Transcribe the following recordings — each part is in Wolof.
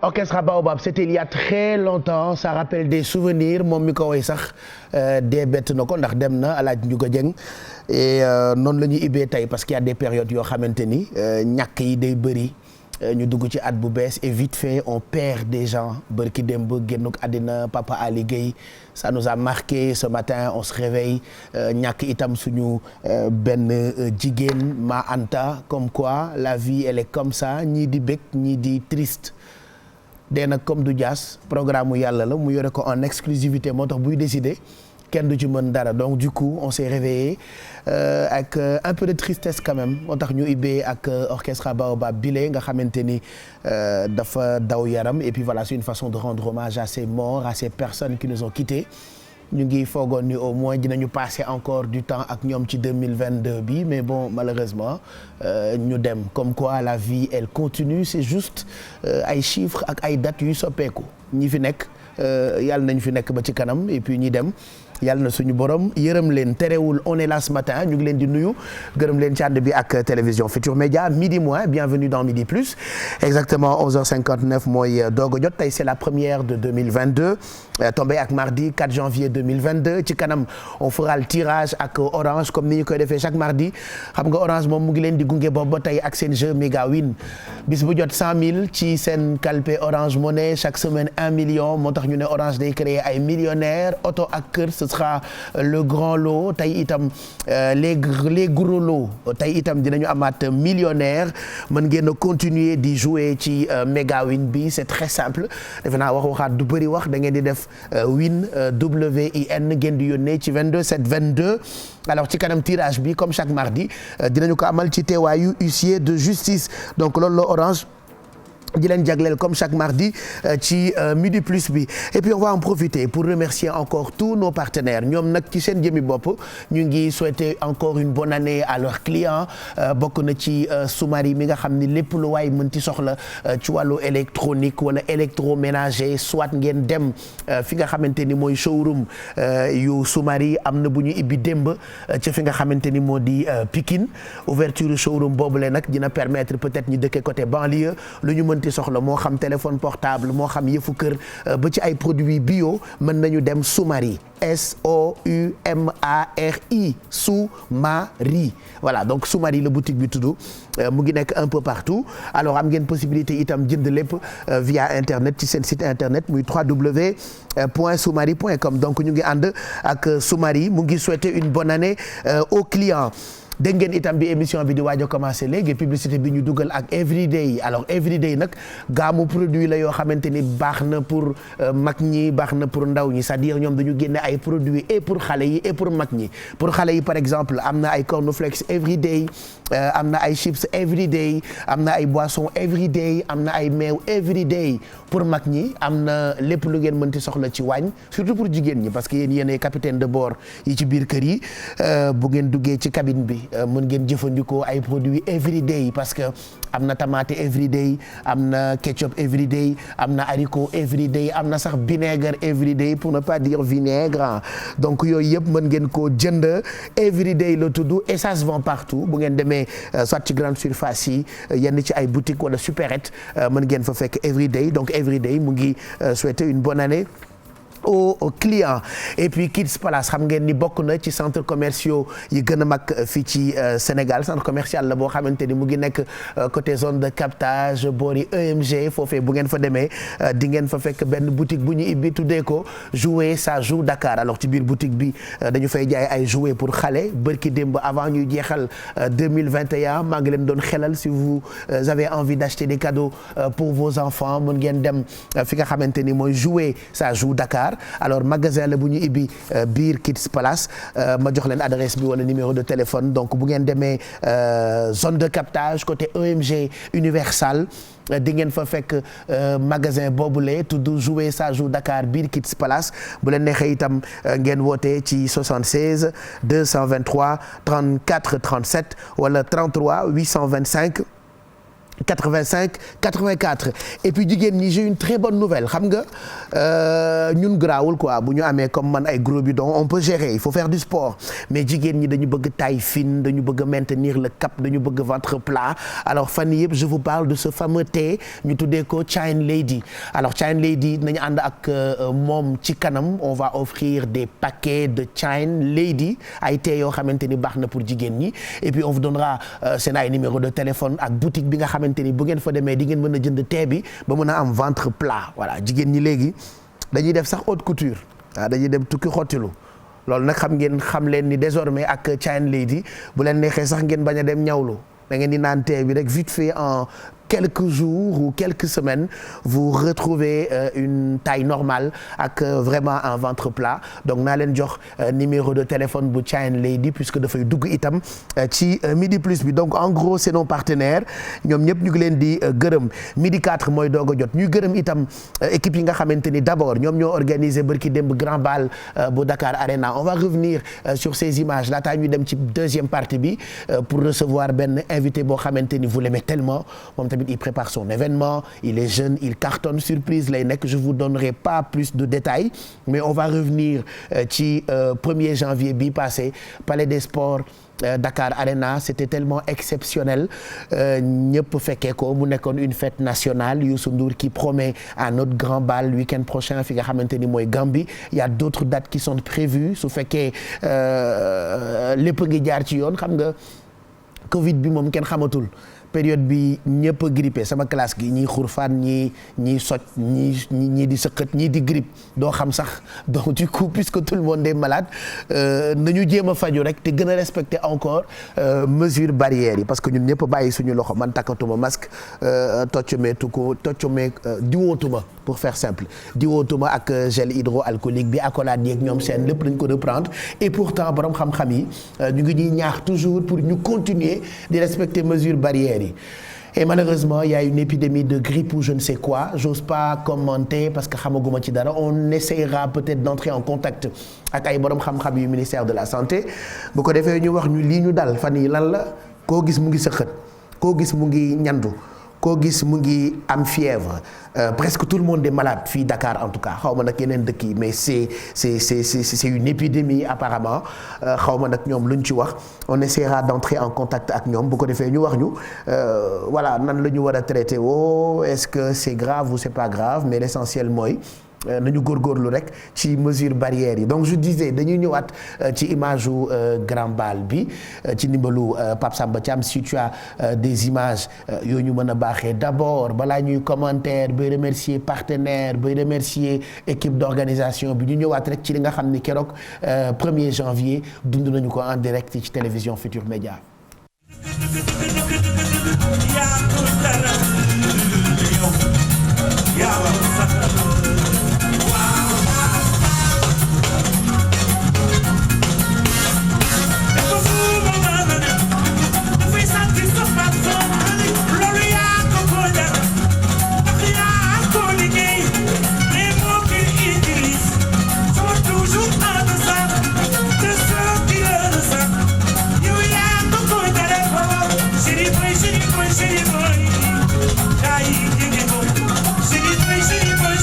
Orchestre Baobab c'était il y a très longtemps, ça rappelle des souvenirs. moom mi ko woy sax dee bett na ko ndax dem na alaaj Ndiouga Dieng et noonu la ñuy ibbee tey parce qu'il y a des périodes yoo xamante ni ñàkk yi day bëri. ñu dugg ci at bu bees et vite fait on perd des gens bërki démb génnuk àddina Papa Ali Gueye ça nous a marqué ce matin on se réveille ñàkk itam suñu benn jigéen Ma Anta comme quoi la vie elle est comme ça ñii di bëgg ñii di triste dee nag comme du jaas programme mu yàlla la mu yore ko en exclusivité moo tax buy décider kenn du ci mën dara donc du coup on s'est réveillé ak un peu de tristesse quand même moo tax ñu ibbee ak orchestre Baobab bile nga xamante ni dafa daw yaram et puis voilà c'est une façon de rendre hommage à ces morts à ces personnes qui nous ont quittés ñu ngi foogoon ni au moins dinañu passer encore du temps ak ñoom ci 2022 bi mais bon malheureusement ñu dem comme quoi la vie elle continue c'est juste ay chiffres ak ay dates yuy soppeeku ñi fi nekk yàlla nañ fi nekk ba ci kanam et puis ñi dem yàlla na suñu borom yërëm leen terewul on est là ce matin ñu ngi leen di nuyu gërëm leen ci ànd bi ak télévision Futur Média midi moins bienvenue dans Midi Plus exactement 11h59 mooy doog a jot tey c'est la première de 2022 tombé ak mardi 4 janvier 2022 ci kanam on fera le tirage ak Orange comme ni ñu koy defee chaque mardi xam nga Orange moom mu ngi leen di gunge boobu ba tey ak seen jeu méga win bis bu jot 100 000 ci seen calpe Orange Money chaque semaine 1 million moo tax ñu ne Orange day créer ay millionnaires oto ak kër ce sera le grand lot tey itam les gros lots tey itam dinañu amaat millionnaire mën ngeen a continuer di jouer ci méga win bi c'est très simple defe naa waxaat du bëri wax da ngeen di def win WIN ngeen di yónnee ci 22 7 22 alors ci kanam tirage bi comme chaque mardi dinañu ko amal ci teewaayu huissier de justice donc loolu la Orange di leen jagleel comme chaque mardi ci Midi Plus bi et puis on va en profiter pour remercier encore tous nos partenaires ñoom nag ci seen jëmi bopp ñu ngi souhaiter encore une bonne année à leurs clients bokk na ci Soumari mi nga xam ni lépp lu waay mën ci soxla ci wàllu électronique wala électroménager soit ngeen dem fi nga xamante ni mooy showroom yu Soumari am na bu ñu ibbi démb ci fi nga xamante ni moo di Pikine ouverture showroom boobule nag dina permettre peut-être ñu dëkkee côté banlieue lu ñu mën ti soxla moo xam téléphone portable moo xam yëfu kër ba ci ay produits bio mën nañu dem Soumari SOUMARI Soumari voilà donc Soumari la boutique bi tudd mu ngi nekk un peu partout alors am ngeen possibilité itam jënd lépp via internet ci seen site internet muy www.soumari.com donc ñu ngi ànd ak Soumari mu ngi souhaiter une bonne année aux clients. dégg ngeen itam bi émission bi di waaj a commencé léegi publicité bi ñu dugal ak Everyday alors Everyday nag gaamu produit la yoo xamante ni baax na pour mag ñi baax na pour ndaw ñi c'est-à-dire ñoom dañu génne ay produits et pour xale yi et pour mag ñi pour xale yi par exemple am na ay cornflakes Everyday am na ay chips Everyday am na ay boissons Everyday am na ay meew Everyday pour mag ñi am na lépp lu ngeen mënti soxla ci waañ surtout pour jigéen ñi parce que yéen capitaine de bord yi ci biir kër yi bu ngeen duggee ci cabine bi mën ngeen jëfandikoo ay produits everyday parce que am na tomate everyday am na ketchup everyday am na haricot everyday am na sax vinaigre everyday pour ne pas dire vinaigre donc yooyu yëpp mën ngeen koo jënd everyday la tudd et ça se vend partout bu ngeen demee soit ci grande surface yi yenn ci ay boutique wala supérette mën ngeen fa fekk everyday donc everyday mu ngi souhaiter une bonne année aux clients et puis Kids Palace xam ngeen ni bokk na ci centres commerciaux yi gën a mag fii ci Sénégal centre commercial la boo xamante ni mu ngi nekk côté zone de captage boori EMG foofee bu ngeen fa demee di ngeen fa fekk benn boutique bu ñu ibbi tuddee ko jouer ça joue Dakar alors ci biir boutique bi dañu fay jaay ay jouets pour xale bërki démb avant ñuy jeexal 2021 maa ngi leen doon xelal si vous avez envie d'acheter des cadeaux pour vos enfants mën ngeen dem fi nga xamante ni mooy jouer ça joue Dakar alors magasin la bu ñu ibbi biir Kids Palace ma jox leen adresse bi wala numéro de téléphone donc bu ngeen demee zone de captage côté EMG Universal di ngeen fa fekk magasin boobule tudd jouer ça joue Dakar biir Kids Palace bu leen neexee itam ngeen woote ci 76 223 34 37 wala 33 825 85 84 et puis jigéen ñi j'ai une très bonne nouvelle xam nga ñun garaawul quoi bu ñu amee comme man ay gros bidon on peut gérer il faut faire du sport mais jigéen ñi dañu bëgg taille fine dañu bëgg maintenir le cap dañu bëgg ventre plat alors fan yii yëpp je vous parle de ce fameux thé ñu tuddee ko Chine Lady alors Chine Lady nañu ànd ak moom ci kanam on va offrir des paquets de Chine Lady ay thé yoo xamante ni baax na pour jigéen ñi et puis on vous donnera seen ay numéro de téléphone ak boutique bi nga xamante ni bu ngeen fa demee di ngeen mën a jënd thé bi ba mën a am ventre plat voilà jigéen ñi léegi dañuy def sax haute couture waaw dañuy dem tukki xottilu loolu nag xam leen ni désormais ak Chine Lady bu leen neexee sax ngeen bañ a dem ñawlu da ngeen di naan thé bi rek vite fait en quelques jours ou quelques semaines vous retrouvez une taille normale ak vraiment un ventre plat donc naa leen jox numéro de téléphone bu Chine Lady puisque dafay dugg itam ci Midi Plus bi donc en gros c'est nos partenaires ñoom ñëpp ñu ngi leen di gërëm Midi 4 mooy doog a jot ñuy gërëm itam équipe yi nga xamante ni d'abord ñoom ñoo organisé barki démb Grand Bal bu Dakar Arena on va revenir sur ces images laataa ñu dem ci deuxième partie bi pour recevoir benn invité boo xamante ni vous l'aimez tellement moom tamit il prépare son événement il est jeune il cartonne surprise lay nekk je vous donnerai pas plus de détails mais on va revenir ci 1er janvier bi passé Palais des Sports Dakar Arena c'était tellement exceptionnel ñëpp fekkee ko mu nekkoon une fête nationale Youssou Ndour qui promet un autre grand bal le week-end prochain fi nga xamante ni mooy Gambie il y a d'autres dates qui sont prévues su fekkee lépp ngi jaar ci yoon xam nga Covid bi moom kenn xamatul période bi ñëpp a grippé sama classe gi ñii xurfaan ñii soj ñii di sëqët ñii di grippe doo xam sax donc du coup puisque tout le monde est malade nañu jéem a faju rek te gën a respecter encore mesures barrières yi parce que ñun ñëpp bàyyi suñu loxo man takkatuma masque toccomee diwootuma pour faire simple diwootuma ak gel hydroalcoolique bi accolade yeeg ñoom seen lépp lañ ko reprendre et pourtant borom xam-xam yi ñu ngi ñuy ñaax toujours pour ñu continuer di respecter mesures barrières. Et malheureusement il y a une épidémie de grippe ou je ne sais quoi j'ose pas commenter parce que xamaguma ci dara on essaiera peut-être d'entrer en contact ak ay borom xam-xam yu ministère de la santé bu ko defee ñu wax ñu lii ñu dal fan yi lan la koo gis mu ngi sëqët koo gis mu ngi ñandu koo gis mu ngi am fièvre presque tout le monde est malade fii Dakar en tout cas xaw ma nag yeneen dëkk yi mais c'est une épidémie apparemment xaw ma nag ñoom luñ ci wax on essaiera d'entrer en contact ak ñoom bu ko defee ñu wax ñu voilà nan la ñu war a traiter woo est-ce que c'est grave ou c'est pas grave mais l'essentiel mooy nañu góorgóorlu rek ci mesure barrières yi donc je disais dañuy ñëwaat ci image u Grand Bal bi ci ndimbalu Pape Samba Thiam si tu as des images yooyu ñu mën a baaxee d'abord balaa ñuy commentaire bay remercier partenaire bay remercier équipe d'organisation bi ñu ñëwaat rek ci li nga xam ni keroog 1er janvier dund nañu ko en direct ci télévision Futur Média. Chérie boy,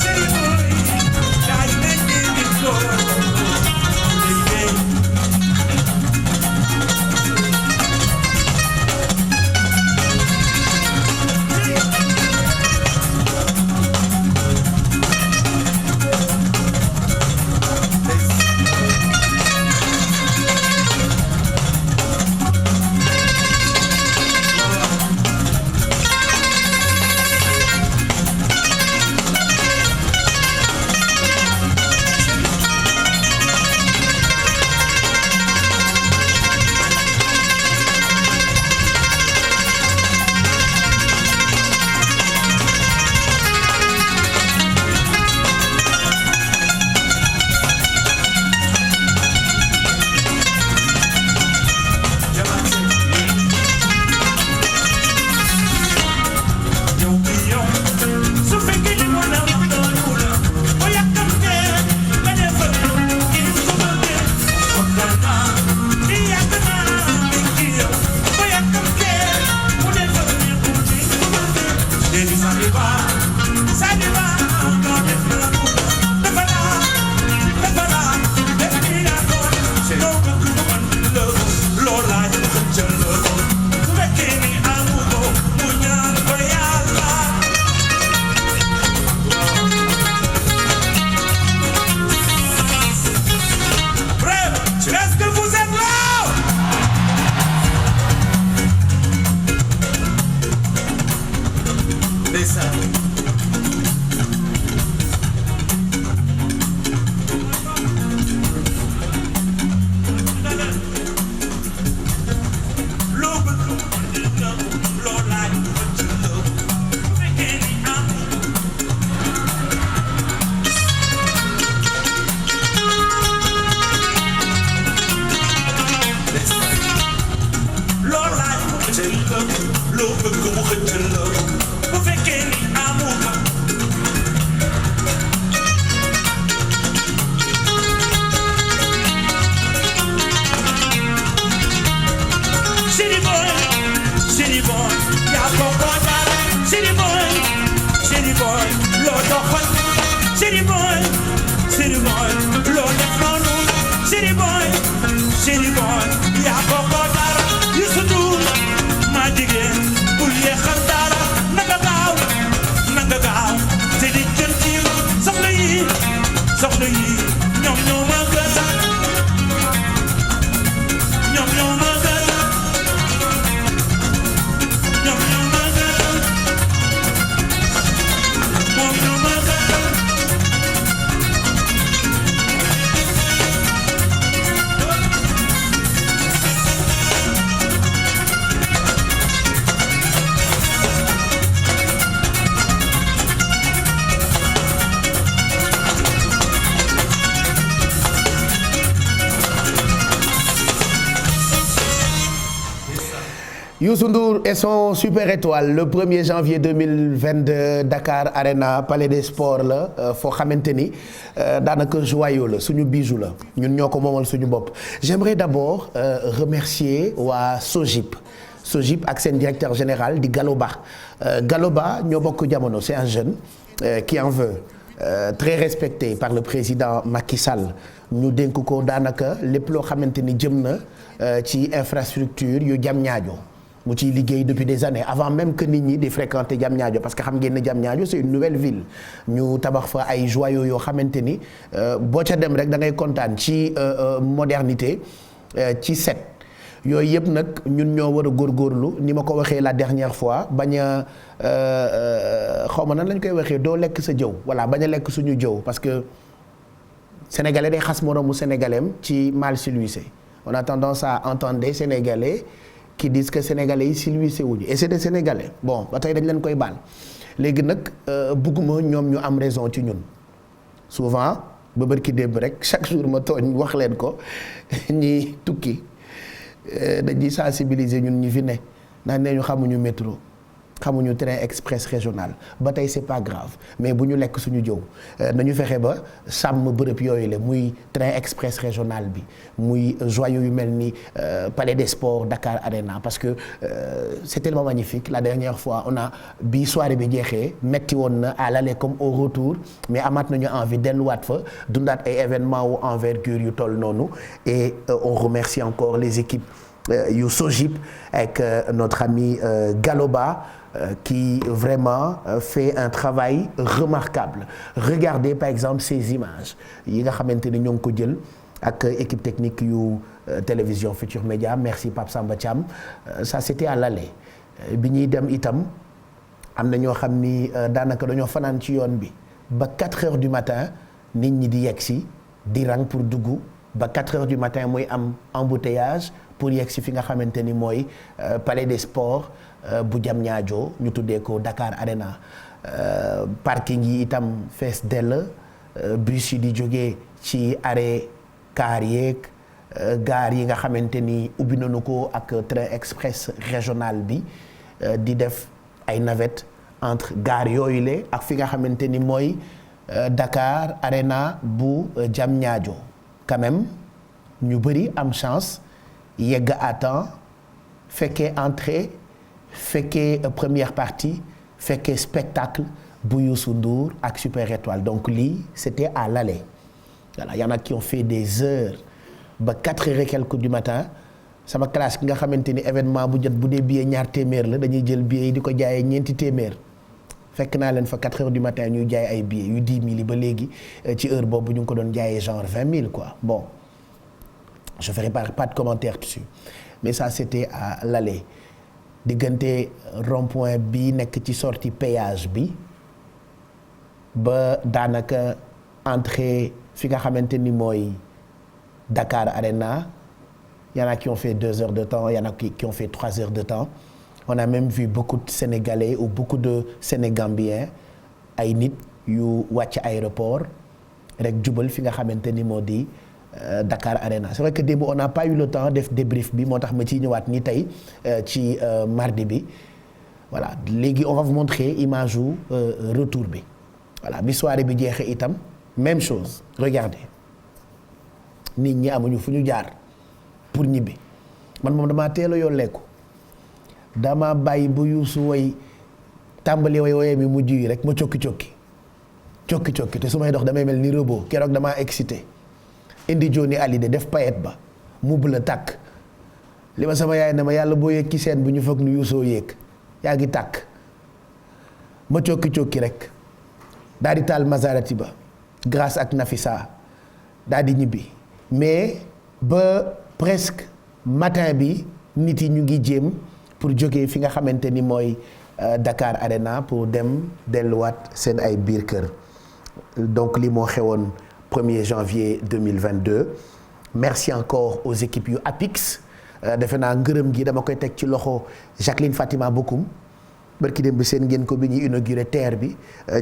city boy loo def noonu city boy yaa bokko dara Youssou Ndour maa jigéen bul yeexal dara nanga gaaw te di jël ci soxla yi ñoom ñoo ma gën ñoom ñoo ma gën ñoom ñoo ma gën moom ñoo ma gën Youssou Ndour et son super étoile le 1er janvier 2022 Dakar Arena Palais des Sports la foo xamante ni daanaka joyau la suñu bijou la ñun ñoo ko moomal suñu bopp. J'aimerais d'abord remercier waa SOGIP ak seen directeur général di Gallo Ba ñoo bokk jamono, c'est un jeune qui en veut très respecté par le président Macky Sall. ñu dénk ko daanaka lépp loo xamante ni jëm na ci infrastructure yu Diamniadio mu ciy liggéey depuis des années avant même que nit ñi di fréquenter Diamniadio parce que xam ngeen ne Diamniadio c'est une nouvelle ville ñu tabax fa ay joyaux yoo xamante ni boo ca dem rek da ngay kontaan ci modernité ci set yooyu yëpp nag ñun ñoo war a góorgóorlu ni ma ko waxee la dernière fois bañ a xaw ma nan lañ koy waxee doo lekk sa jëw voilà bañ a lekk suñu jëw parce que sénégalais day xas moroomu sénégalais ci mal civilisé on a tendance à entendre des sénégalais qui disent que sénégalais yi civilisé wuñu et c'est des sénégalais bon ba tey dañ leen koy baal léegi nag bugguma ñoom ñu am raison ci ñun souvent ba bërki démb rek chaque jour ma tooñ wax leen ko ñi tukki dañuy sensibiliser ñun ñi fi ne naan nee ñu xamuñu métro xamuñu train express régional ba tey c'est pas grave mais bu ñu lekk suñu jëw nañu fexe ba sàmm bërëb yooyu la muy train express régional bi muy joyaux yu mel ni Palais des Sports Dakar Arena parce que c'est tellement magnifique la dernière fois on a bi soirée bi jeexee metti woon na à l'aller comme au retour mais amaat nañu envie delluwaat fa dundaat ay événements wu envergure yu toll noonu et on remercie encore les équipes yu SOGIP avec notre ami Gallo Ba qui vraiment fait un travail remarquable. Regardez par exemple ces images yi nga xamante ni ñoo ngi ko jël ak équipe technique yu télévision Futur Média merci Pape Samba Thiam ça c'était à l'aller bi ñuy dem itam am na ñoo xam ni daanaka dañoo fanaan ci yoon bi ba 4 heures du matin nit ñi di yegsi di rang pour dugg ba 4 heures du matin mooy am embouteillage pour yegsi fi nga xamante ni mooy Palais des Sports bu Diamniadio ñu tuddee ko Dakar Arena parking yi itam fees dell bus yi di jógee ci arrêt car yeeg gare yi nga xamante ni ubbi nañu ko ak train express régional bi di def ay navette entre gare yooyu le ak fi nga xamante ni mooy Dakar Arena bu Diamniadio quand même ñu bëri am chance yegg à temps fekkee entrée fekkee première partie fekkee spectacle bu Youssou Ndour ak Super Étoile donc lii c'était à l'aller voilà y en a qui ont fait des heures ba 4 heures et quelques du matin sama classe ki nga xamante ni événement bu jot bu dee billet ñaar téeméer la dañuy jël billet yi di ko jaayee ñeenti téeméer fekk naa leen fa 4 heures du matin ñuy jaay ay billets yu 10 000 yi ba léegi ci heure boobu ñu ngi ko doon jaayee genre 20 000 quoi bon je ferai pas de commentaire dessus mais ça c'était à l'aller diggante rond-point bi nekk ci sortie péage bi ba daanaka entrée fi nga xamante ni mooy Dakar Arena y en a qui ont fait 2 heures de temps y en a qui ont fait 3 heures de temps on a même vu beaucoup de Sénégalais ou beaucoup de Sénégambiens ay nit yu wàcc aéroport rek jubal fi nga xamante ni moo di Dakar Arena c'est vrai que démb on n'a pas eu le temps def débrief bi moo tax ma ciy ñëwaat ni tey ci mardi bi voilà léegi on va vous montrer image u retour bi voilà bi soirée bi jeexee itam même chose regardez nit ñi amuñu fu ñu jaar pour ñibbi man moom damaa teel a yolleeku dama bàyyi bu Youssou woy tàmbali woy woyee mi mujj yi rek ma cokki-cokki cokki te su may dox damay mel ni robot keroog damaa excité indi Johnny Hallyday def payet ba mubb la tàkk li ma sama yaay ne ma yàlla boo yéeg ci seen bu ñu foog nu yuusoo yéeg yaa ngi tàkk ma cokki rek daal di taal Maserati ba grâce ak Nafisa daal di ñibbi mais ba presque matin bi nit yi ñu ngi jéem pour jógee fi nga xamante ni mooy Dakar Arena pour dem delluwaat seen ay biir kër donc li moo xewoon 1er janvier 2022 merci encore aux équipes yu APIX defe naa ngërëm gi dama koy teg ci loxo Jacqueline Fatima Bokoum barki dem bi seen ngeen ko bi ñuy inauguré terre bi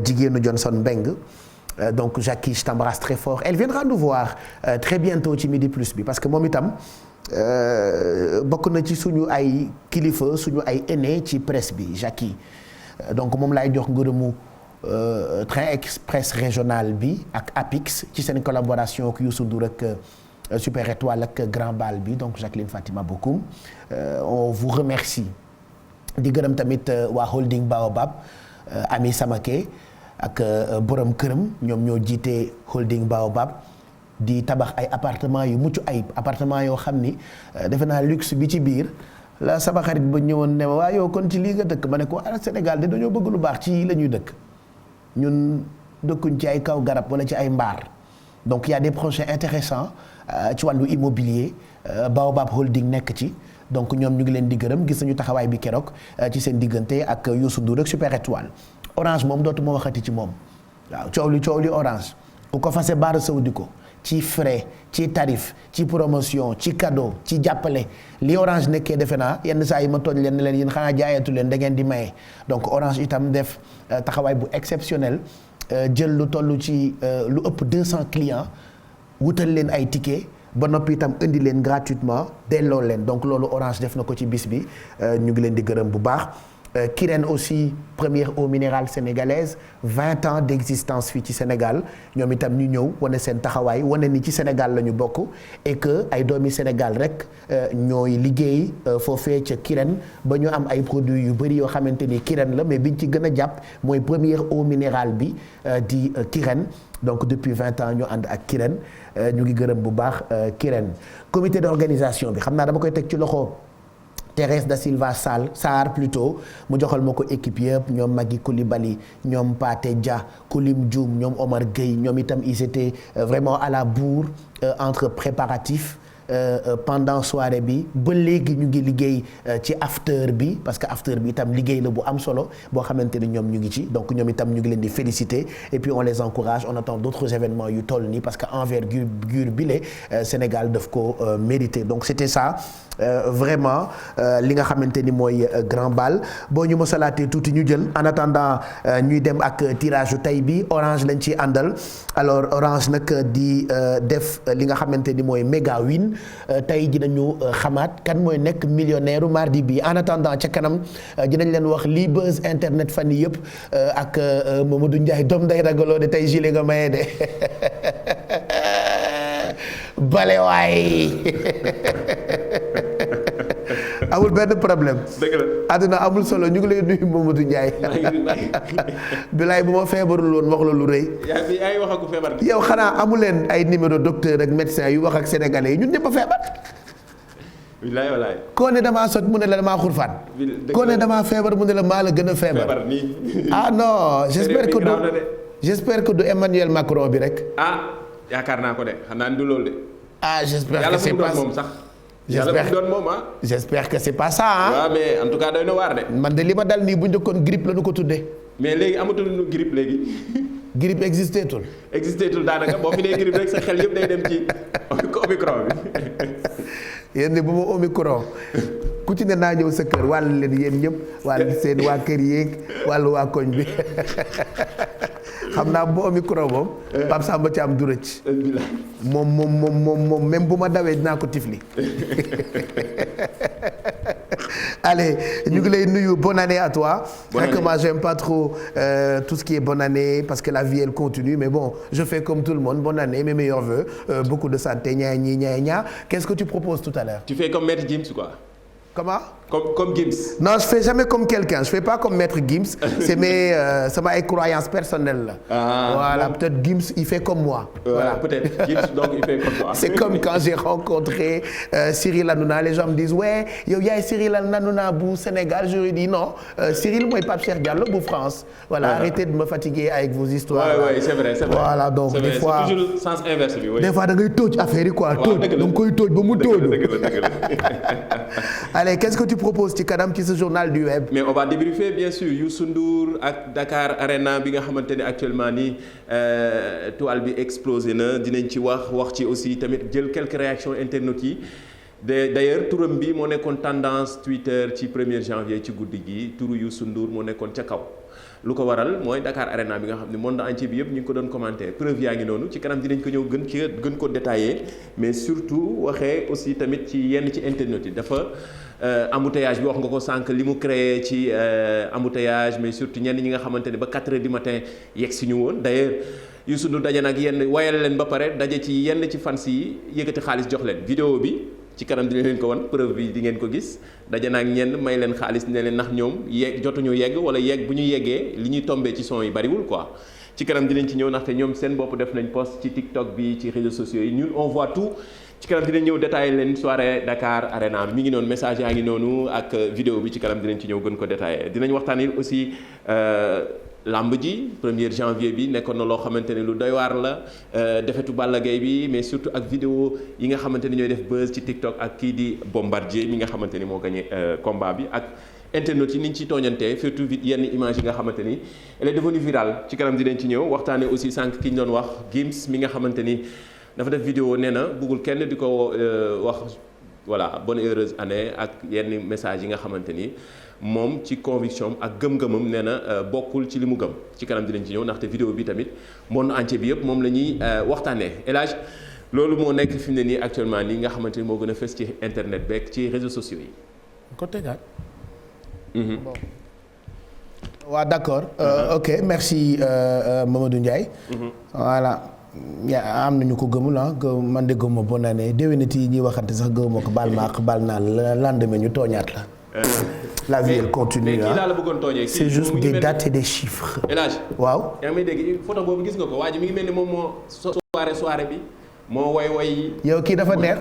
jigéenu Johnson Mbeng donc Jackie je t'embrasse très fort elle viendra nous voir très bientôt ci Midi Plus bi parce que moom itam bokk na ci suñu ay kilifa suñu ay aîné ci presse bi Jackie donc moom laay jox ngërëmu train express régional bi ak APIX ci seen collaboration ak Youssou Ndour ak Super Étoile ak Grand Bal bi donc Jacqueline Fatima Bokoum on vous remercie di gërëm tamit waa holding Baobab Ami Samake ak borom këram ñoom ñoo jiite holding Baobab di tabax ay appartement yu mucc ayib appartement yoo xam ni defe naa luxe bi ci biir la sama xarit ba ñëwoon ne ma waa yow kon ci lii nga dëkk ma ne ko ala Sénégal de dañoo bëgg lu baax ci la ñuy dëkk ñun dëkkuñ ci ay kaw garab wala ci ay mbaar donc il y a des projets intéressants ci wàllu immobilier Baobab holding nekk ci donc ñoom ñu ngi leen di gërëm gis nañu taxawaay bi keroog ci seen diggante ak Youssou Ndour ak Super Étoile Orange moom dootuma waxati ci moom waaw coow li Orange ku ko fase baara sawdi ko ci frais ci tarif ci promotion ci cadeau ci jàppale li Orange nekkee defe naa yenn saa yi ma tooñ leen ne leen yéen xanaa jaayatu leen da ngeen di maye donc Orange itam def taxawaay bu exceptionnel jël lu toll ci lu ëpp 200 clients wutal leen ay tickets ba noppi itam indi leen gratuitement delloo leen donc loolu Orange def na ko ci bis bi ñu ngi leen di gërëm bu baax. Kirène aussi première eau minérale sénégalaise 20 ans d'existence fii ci Sénégal ñoom itam ñu ñëw wane seen taxawaay wane ni ci Sénégal la ñu bokk et que ay doomi Sénégal rek ñooy liggéey foofee ca Kirène ba ñu am ay produits yu bëri yoo xamante ni Kirène la mais biñ ci gën a jàpp mooy première eau minérale bi di Kirène donc depuis 20 ans ñu ànd ak Kirène ñu ngi gërëm bu baax Kirène comité d'organisation bi xam naa dama koy teg ci loxo. Thérèse da Silva Sarr plutôt mu joxal ma ko équipe yëpp ñoom Magui Coulibaly ñoom Pathé Dia Koulim Dioum ñoom Omar Gueye ñoom itam ils étaient vraiment à la bourre entre préparatifs pendant soirée bi ba léegi ñu ngi liggéey ci after bi parce que after bi itam liggéey la bu am solo boo xamante ni ñoom ñu ngi ci donc ñoom itam ñu ngi leen di féliciter et puis on les encourage on attend d'autres événements yu toll nii parce que envergure bi le Sénégal daf ko mériter donc c'était ça vraiment li nga xamante ni mooy grand bal boo ñu mosalaatee tuuti ñu jël en attendant ñuy dem ak tirage yu tey bi Orange lañ ciy àndal alors Orange nag di def li nga xamante ni mooy méga win tey dinañu xamaat kan mooy nekk millionnaire u mardi bi en attendant ca kanam dinañ leen wax lii buzz internet fan yii yëpp ak Mamadou Ndiaye doom day ragaloo de tey gilet nga maye de bale waay amul benn problème. dëgg la àdduna amul solo ñu ngi lay nuyu Mamadou Ndiaye. bilaay bu ma feebarul woon wax la lu rëy. yaa ngi wax ak feebar. yow xanaa amu leen ay numéro docteur ak médecin yu wax ak sénégalais yi ñun ñëpp a feebar. wilaay walaay. koo ne damaa sot mu ne la damaa xurfaan. koo ne damaa feebar mu ne la maa la gën a feebar. feebar nii. ah non j'espère que du Emmanuel Macron bi rek. ah yaakaar naa ko de xam naa ni du loolu de. ah j'espère que c'est pas moom sax. j'espère que c'est pas ça ah. waaw mais en tout cas doy na waar de. man de li ma dal nii bu njëkkoon grippe la ñu ko tuddee. mais léegi amatul nu grippe léegi. grippe existeetul. existetul daanaka boo fi nee grippe rek sa xel yëpp day dem ci omicron bi. yéen ne bu ma omicron ku ci ne naa ñëw sa kër wàll leen yéen ñëpp wàll seen waa kër yéeg wàllu waa koñ bi xam naa bu omicron moom. Pape Samba Thiam du rëcc. moom même bu ma dawee dinaa ko tifli. Allez ñu ngi lay nuyu bonne année à toi. Bonne année. Moi j'aime pas trop tout ce qui est bonne année parce que la vie elle continue mais bon je fais comme tout le monde bonne année mes meilleurs vœux beaucoup de santé ñaa ñi ñaa ñaa qu'est-ce que tu proposes tout à l'heure? Tu fais comme Maître Gims quoi. Comment? comme Gims. non je fais jamais comme quelqu'un je fais pas comme maître Gims c'est mes sama ay croyances personnelles la. Voilà peut-être Gims il fait comme moi. Voilà peut-être Gims donc il fait comme toi. c'est comme quand j'ai rencontré Cyril Hanouna les gens me disent ouais yow yaay Cyril Hanouna bu Sénégal je lui dis non Cyril mooy Pape Cheikh Diallo bu France. Voilà arrêtez de me fatiguer avec vos histoires. ouais c'est vrai. Voilà donc c'est des vrai. fois c'est toujours sens inverse bi. des fois da ngay tóoj affaire yi quoi. tóoj da nga koy tóoj ba mu tóoj. dëgg la. Allez qu'est-ce que tu proposes ci kanam ci ce journal du web. mais on va débriefer bien sûr Youssou Ndour ak Dakar Arena bi nga xamante ne actuellement nii toile bi explosé na dinañ ci wax ci aussi tamit jël quelques réactions internautes yi d'ailleurs turam bi moo nekkoon tendance Twitter ci 1er janvier ci guddi gi turu Youssou Ndour moo nekkoon ca kaw. lu ko waral mooy Dakar Arena bi nga xam ne monde entier bi yëpp ñu ngi ko doon commenter preuve yaa ngi noonu ci kanam dinañ ko ñëw gën ko détailler mais surtout waxee aussi tamit ci yenn ci internet yi dafa embouteillage bi wax nga ko sànq li mu créé ci embouteillage mais surtout ñenn ñi nga xamante ne ba 4 heures du matin yegg si ñu woon d'ailleurs Youssou Ndour daje nag yenn wayal leen ba pare daje ci yenn ci fans yi yëkkati xaalis jox leen vidéo bi ci kanam dina leen ko wan preuve bi di ngeen ko gis daje naag ñenn may leen xaalis ne leen ndax ñoom jotuñu yegg wala yegg bu ñu yeggee li ñuy tombé ci son yi bariwul quoi ci kanam dinañ ci ñëw ndaxte ñoom seen bopp def nañ post ci TikTok bi ci réseaux sociaux yi ñun on voit tout ci kanam dinañ ñëw détaillé leen soirée Dakar Arena mi ngi noonu message yaa ngi noonu ak vidéo bi ci kanam dinañ ci ñëw gën ko détaillé dinañ waxtaanee aussi lamb ji 1er janvier bi nekkoon na loo xamante ne lu doy waar la defetu Balla Gaye bi mais surtout ak vidéo yi nga xamante ni ñooy def buzz ci TikTok ak kii di Bombardier mi nga xamante ni moo gagné combat bi ak internet yi ni ñu ciy tooñantee surtout yenn image yi nga xamante ni elle est devenue virale ci kanam dinañ ci ñëw waxtaanee aussi sànq ki ñu doon wax Gims mi nga xamante ni dafa def vidéo nee na bëggul kenn di ko wax voilà bonne heureuse année ak yenn message yi nga xamante ni moom ci conviction ak gëm-gëmam nee na bokkul ci li mu gëm ci kanam dinañ ci ñëw ndaxte vidéo bi tamit monde entier bi yëpp moom la ñuy waxtaanee El Hadj loolu moo nekk fi mu ne nii actuellement nii nga xamante ni moo gën a fës ci internet beeg ci réseaux sociaux yi. ko tegaat. bon waaw d'accord ok merci Mamadou Ndiaye. Voilà. am nañu ko gëmul man de gëmuma bonne année déwénati yi ñuy waxante sax gëmuma ko baal ma ak baal naa la lendemain ñu tooñaat la. La vie elle continue c'est juste des dates et des chiffres. El Hadj waaw. yaa ngi may dégg photo boobu gis nga ko waa ji mi ngi mel ni moom moo soirée bi moo woy. yow kii dafa neex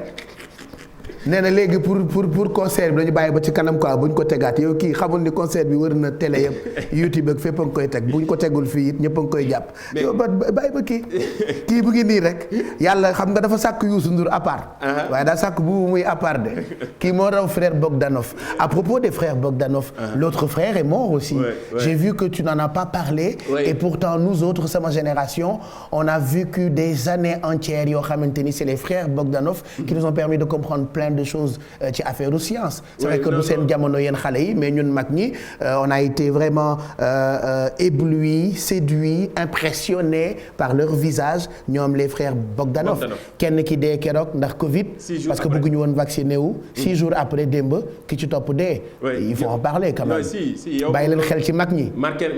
nee na léegi pour concert bi dañu bàyyi ba ci kanam quoi bu ñu ko tegaat yow kii xamul ni concert bi wër na télé yëpp YouTube ak fépp a ngi koy teg bu ñu ko tegul fii it ñëpp a ngi koy jàpp. yow ba bàyyi ba kii bu ngi nii rek yàlla xam nga dafa sàkk Youssou Ndour à part. waaye daa sàkk bu muy à part de kii moo raw frère Bogdanov à propos des frères Bogdanov. L'autre frère est mort aussi. J'ai vu que tu n'en as pas parlé. Et pourtant nous autres sama génération on a vécu des années entières yoo xamante ni c'est les frères Bogdanov qui nous ont permis de comprendre plein de choses ci affaire u science. C'est vrai que du seen jamono yéen xale yi mais ñun mag ñi on a été vraiment éblouis séduits impressionnés par leur visage ñoom les frères Bogdanov kenn ki dee keroog ndax Covid parce que bëgguñu woon vacciné wu 6 jours après démb ki ci topp dee il faut en parler quand même bàyyi leen xel ci mag ñi marqué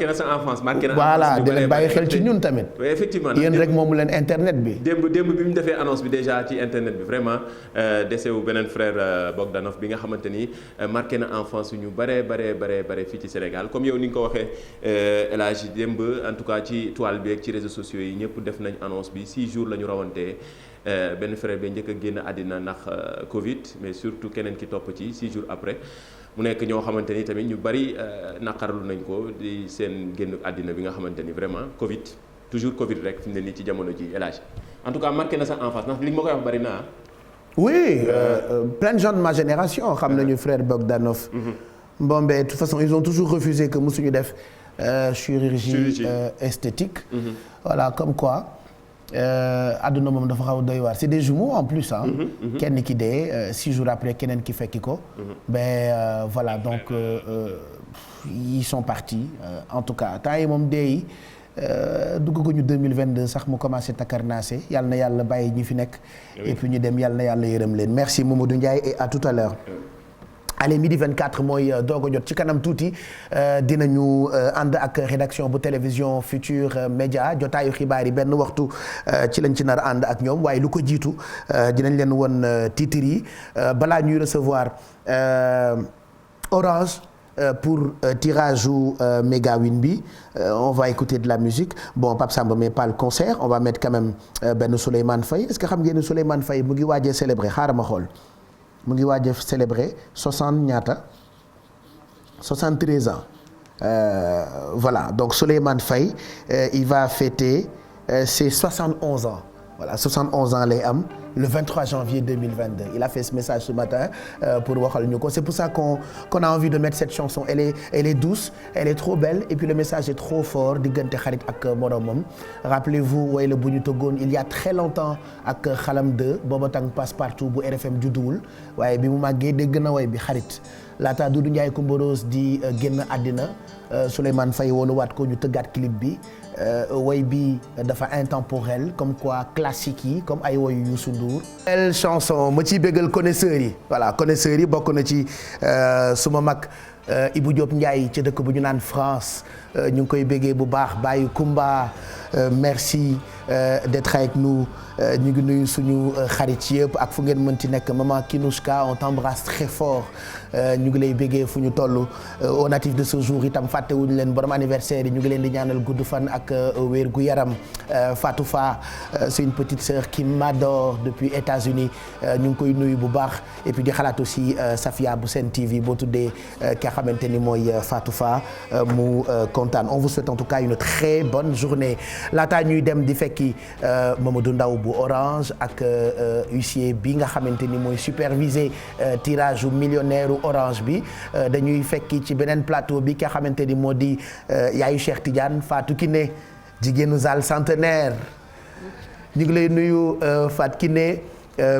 na sa enfance voilà di leen bàyyi xel ci ñun tamit effectivement yéen rek moomu leen internet bi démb bi mu defee annonce bi déjà ci internet bi vraiment décès wu beneen frère Bogdanov bi nga xamante ni marqué na enfance ñu bare fii ci Sénégal comme yow ni nga ko waxee El Hadj démb en tout cas ci toile bi ak ci réseaux sociaux yi ñëpp def nañ annonce bi 6 jours la ñu rawantee benn frère bi njëkk a génn àddina ndax Covid mais surtout keneen ki topp ci 6 jours après mu nekk ñoo xamante ni tamit ñu bari naqarlu nañ ko di seen génn àddina bi nga xamante ni vraiment Covid toujours Covid rek fi mu ne nii ci jamono ji El Hadj en tout cas marqué na sa enfance ndax li ma koy wax bari na oui plein de gens de ma génération xam nañu frère Bogdanov. Bon ben de toute façon ils ont toujours refusé que musuñu def chirurgie esthétique. Voilà comme quoi àdduna moom dafa xaw a doy waar c'est des jumeaux en plus kenn ki dee 6 jours après keneen ki fekki ko. ben voilà donc ils sont partis en tout cas temps yi moom dee yi. duggaguñu 2022 sax mu commencé takarnaase yàlla na yàlla bàyyi ñi fi nekk. et puis ñu dem yàlla na yàlla yërëm leen merci Mamadou Ndiaye et à tout à l'heure allez midi 24 mooy doog a jot ci kanam tuuti dinañu ànd ak rédaction bu télévision Futur Média jotaayu xibaar yi benn waxtu ci lañ ci nar a ànd ak ñoom waaye lu ko jiitu dinañ leen won titres yi balaa ñuy recevoir Orange pour tirage ou méga win bi on va écouter de la musique bon Pape Samba mais pas le concert on va mettre quand même benn Souleymane Faye est-ce que xam ngeen ne Souleymane Faye mu ngi waajee célébrer xaaral ma xool. mu ngi waaj a célébrer 73 ans voilà donc Souleymane Faye il va fêter ses 71 ans voilà 71 ans lay am le 23 janvier 2022 il a fait ce message ce matin pour waxal ñu ko c'est pour ça qu'on a envie de mettre cette chanson elle est douce elle est trop belle et puis le message est trop fort diggante xarit ak moromam rappelez-vous way la bu ñu tëggoon il y a très longtemps ak xalam 2 booba tàng Passepartout bu RFM judduwul waaye bi mu màggee dégg na way bi xarit laata Doudou Ndiaye Coumba Rose di génn àddina Souleymane Faye wooluwaat ko ñu tëggaat clip bi woy bi dafa intemporel comme quoi classique yi comme ay woyu Youssou Ndour belle chanson ma ciy béggal connaisseurs yi voilà connaisseurs yi bokk na ci suma mag Ibou Diop Ndiaye ci dëkk bu ñu naan France ñu ngi koy béggee bu baax Baye Kumba merci d'être avec nous ñu ngi nuyu suñu xarit yëpp ak fu ngeen mënti nekk maman Kinouchka on t'embrasse très fort ñu ngi lay béggee fu ñu toll au natif de ce jour itam fàttewuñu leen borom anniversaire yi ñu ngi leen di ñaanal gudd fan ak wér gu yaram Fatou Fa c'est une petite sœur qui m'adore depuis États-Unis ñu ngi koy nuyu bu baax et puis di xalaat aussi Safia bu Sen TV boo tuddee ki nga xamante ni mooy Fatou Fa mu kontaan on vous souhaite en tout cas une très bonne journée laata ñuy dem di fekki Mamadou Ndaw bu Orange ak huissier bi nga xamante ni mooy superviser tirage u millionnaire u Orange bi dañuy fekki ci beneen plateau bi ki nga xamante ni moo di yaayu Cheikh Tidiane Fatou Kiné jigéenu Zal centenaire ñu ngi lay nuyu Fatou Kiné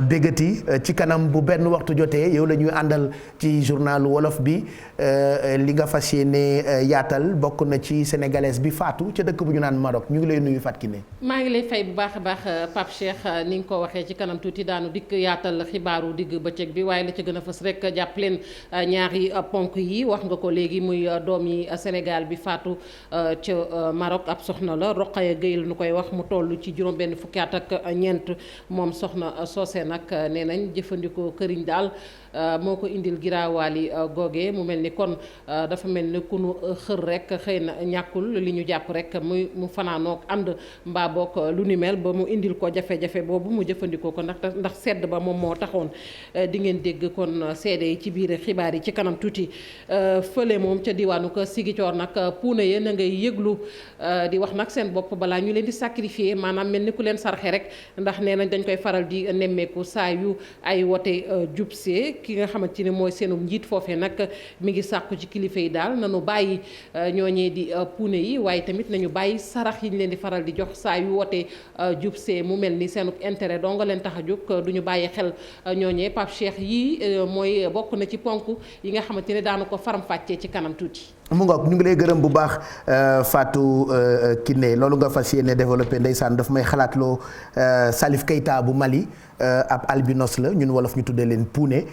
bégati ci kanam bu benn waxtu jotee yow la ñuy àndal ci journal wolof bi li nga fas yéene yaatal bokk na ci sénégalaise bi Fatou ca dëkk bu ñu naan Maroc ñu ngi lay nuyu Fatou Kiné. maa ngi lay fay bu baax a baax Pape Cheikh ni nga ko waxee ci kanam tuuti daanu dikk yaatal xibaaru digg bëccëg bi waaye la ca gën a fës rek jàpp leen ñaari ponk yi wax nga ko léegi muy doom yi Sénégal bi Fatou ca Maroc ab soxna la Rokhaya Gueye la nu koy wax mu toll ci juróom-benn fukki at ak ñeent moom soxna soose nag nee nañ jëfandikoo këriñ daal moo ko indil giraawaali googe mu mel ni kon dafa mel ni ku nu xër rek xëy na ñàkkul li ñu jàpp rek mu fanaanook ànd mbaa boog lu ni mel ba mu indil ko jafe-jafe boobu mu jëfandikoo ko ndax sedd ba moom moo taxoon di ngeen dégg kon seede yi ci biir xibaar yi ci kanam tuuti fële moom ca diwaanu ko Sigicoor nag puuna yéen a ngay yëglu di wax nag seen bopp balaa ñu leen di sacrifier maanaam mel ni ku leen sarxe rek ndax nee nañ dañ koy faral di nemmeeku saa yu ay wote jubsee ki nga xamante ni mooy seenu njiit foofee nag mi ngi sàkku ci kilifa yi daal nañu bàyyi ñooñee di puune yi waaye tamit nañu bàyyi sarax yi ñu leen di faral di jox saa yu wote jubsee mu mel ni seenu intérêt doo nga leen tax a jóg du ñu bàyyi xel ñooñee Pape Cheikh yii mooy bokk na ci ponk yi nga xamante ne daanu ko faram-fàccee ci kanam tuuti. mu ngoog ñu ngi lay gërëm bu baax Fatou Kiné loolu nga fas yéene développé ndeysaan daf may xalaatloo Salif Keita bu Mali ab albinos la ñun wolof ñu tuddee leen puune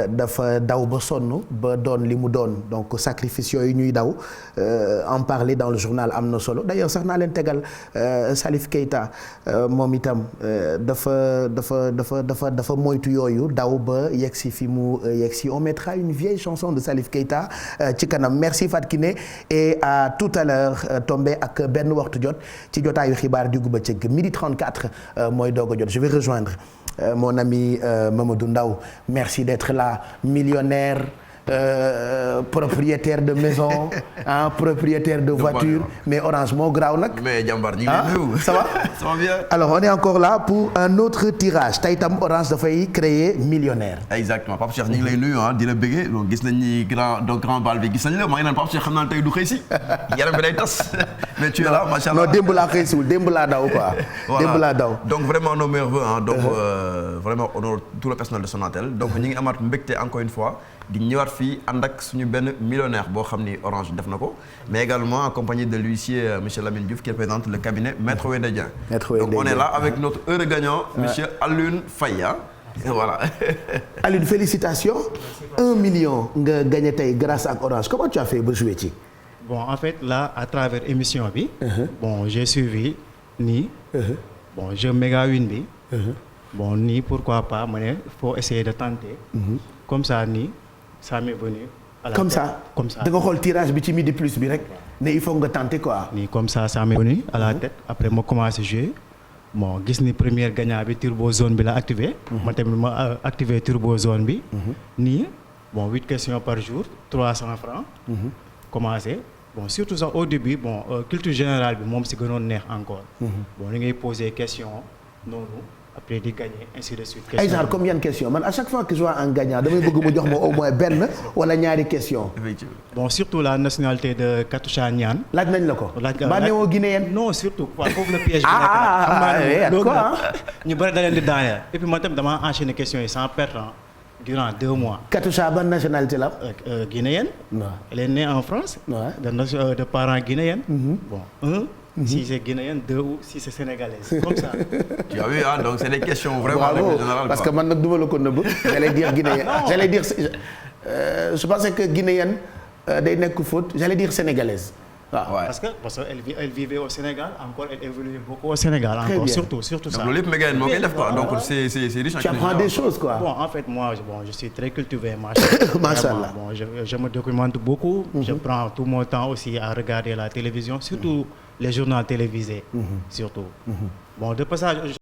dafa daw ba sonn ba doon li mu doon donc sacrifice yooyu ñuy daw en parler dans le journal am na solo d'ailleurs sax naa leen tegal Salif Keita moom itam dafa moytu yooyu daw ba yegsi fi mu yegsi on mettra une vieille chanson de Salif Keita ci kanam merci Fatou Kiné et à tout à l'heure tombé ak benn waxtu jot ci jotaayu xibaar diggu bëccëg midi 34 mooy doog a jot je vais rejoindre mon ami Mamadou Ndaw merci d'être là millionnaire propriétaire de maison propriétaire de voiture mais Orange moo graaw nag. mais jàmbaar ñu ngi lay nuyu. ça va ça va bien. alors on est encore là pour un autre tirage tey tam Orange dafay créer millionnaire. exactement Pape Cheikh ñu ngi lay nuyu di la bëggee donc gis nañ ni grand bal bi gis nañ la maa ngi naan Pape Cheikh xam naa tey du xëy si yaram bi day tas mais tu es là macha allah. non démb laa xëy siwul démb laa daw quoi. démb laa daw donc vraiment nos meilleurs vœux donc vraiment honore tout le personnel de Sonatel donc ñu ngi amaat mbégte encore une fois. di ñëwaat fii ànd ak suñu benn millionnaire boo xam ni Orange def na ko mais également accompagné de l'huissier monsieur Lamine Diouf qui représente le cabinet Maître Wendé Dieng. Donc on est là avec notre heureux gagnant monsieur Alioune Faye. voilà. Aline, félicitations. 1 million nga gagné tey grâce ak Orange comment tu as fait ba jouer ci. Bon, en fait, là, à travers émission bi, bon, j'ai suivi nii. Bon, je méga win bi. Bon, nii pourquoi pas, ma ne faut essayer de tenter. Comme ça nii, ça m'est venu. À la comme tête. ça Comme ça. da nga xool tirage bi ci midi plus bi rek ne il faut nga tenter quoi. Nii comme ça m'est venu à la tête. Après ma commencé jouer. Bon, gis ni première gagnant bi turbo zone bi la activé. Ma tamit ma activé turbo zone bi. Nii, bon, 8 questions par jour, 300 francs. Commencé. Bon, surtout ça au début, bon, culture générale bi moom si gënoon neex encore. Bon, ni ngay poser question noonu après di gagner ainsi de suite. ay genre comme yan question man à chaque fois que je vois un gagnant damay bëgg mu jox ma au moins benn wala ñaari question. Effectivement. Bon, surtout la nationalité de Katusha Niane. laaj nañ la ko. ba newoo guinéenne. Non, surtout quoi foofu la piège bi nekk nag. Xam naa ne quoi ñu bëri da leen di daaneel. Et puis man tamit damaa enchaîner questions yi sans perdre durant 2 mois. Katusha ban nationalité la. Guinéenne. Non. Elle est née en France. Ouais. De parents guinéens. Bon, si c'est guinéenne, 2 ou si c'est sénégalaise. Comme ça. Tu as vu, donc c'est des questions vraiment Bravo, générales. parce que man nag duma la ko nëbb. j'allais dire guinéenne. j'allais dire je pensais que guinéenne day nekk faute j'allais dire sénégalaise. waaw Ouais. Parce que elle vivait au Sénégal, encore elle évolue beaucoup au Sénégal. Très Encore, bien. surtout Donc ça. loolu yëpp méga moo koy def quoi donc c'est riche en tu apprends des choses quoi. Bon, en fait, moi, je suis très cultivé, machallah. Machallah. Bon, je me documente beaucoup. Je prends tout mon temps aussi à regarder la télévision, surtout les journaux télévisés, surtout. Bon, de passage.